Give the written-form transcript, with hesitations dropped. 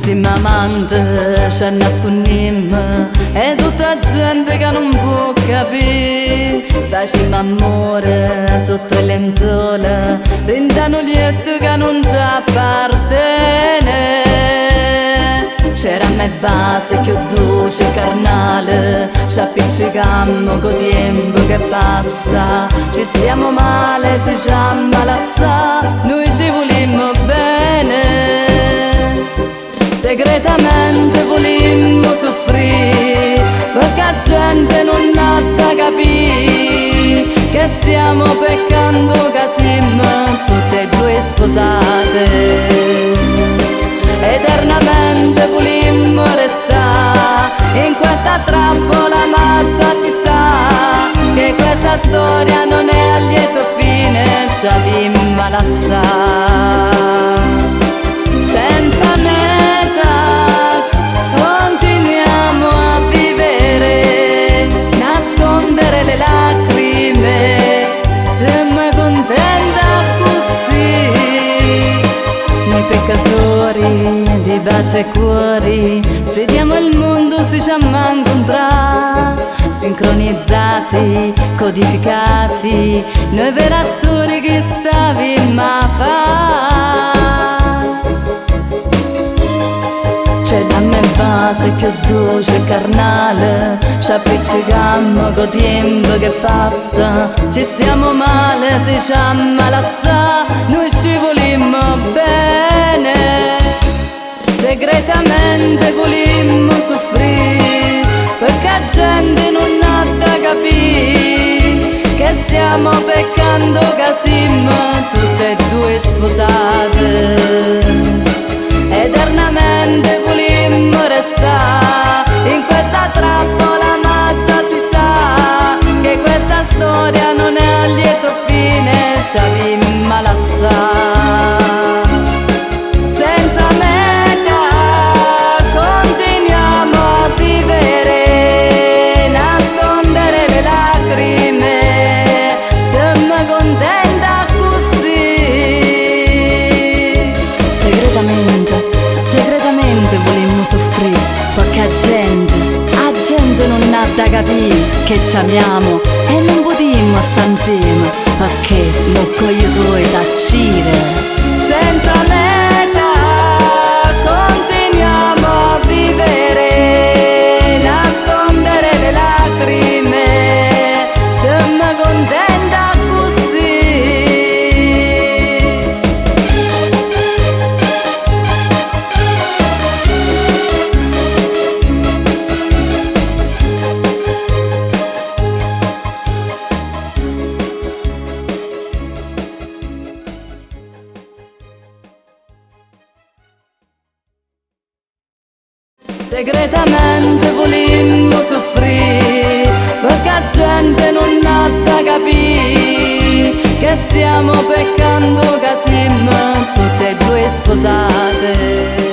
siamo amanti, ci nascondiamo e tutta gente che non può capire. Facciamo amore sotto le lenzuola, rendano lieto che non ci appartiene. C'era me vase più dolce e carnale, ci appiccicammo col tempo che passa. Ci stiamo male, si chiama lassà, noi ci volimmo bene. Segretamente volimmo soffrire, perché la gente non ha da capire che stiamo peccando, che siamo tutte e due sposate. Eternamente volimmo restare in questa trappola, ma già si sa che questa storia non è a lieto fine, ci avvimmo lassà. Senza meta continuiamo a vivere, nascondere le lacrime, siamo contenta così. Noi peccatori di baci e cuori, spediamo il mondo, si chiama incontrare. Sincronizzati, codificati, noi veri attori che stavi a fare. C'è da me base più dolce e carnale, ci appiccicammo col tempo che passa. Ci stiamo male, si chiama lassà, noi ci volimmo bene. Segretamente volimmo soffrire, perché la gente non ha da capire che stiamo peccando, che siamo tutte e due sposate. Eternamente volimmo restare in questa trappola, ma già si sa che questa storia non è a lieto fine, ci avvimmo lassà. Senza meta continuiamo a vivere, nascondere le lacrime, siamo contenta così. Segretamente volimmo soffrire, perché la gente non ha da capire che ci amiamo e non potremmo stare insieme, perché lo coglietoi taccire. Senza meta continuiamo a vivere, nascondere le lacrime, siamo contenta così. Segretamente volimmo soffrire, perché la gente non ha da capire che stiamo peccando, che siamo tutte e due sposate.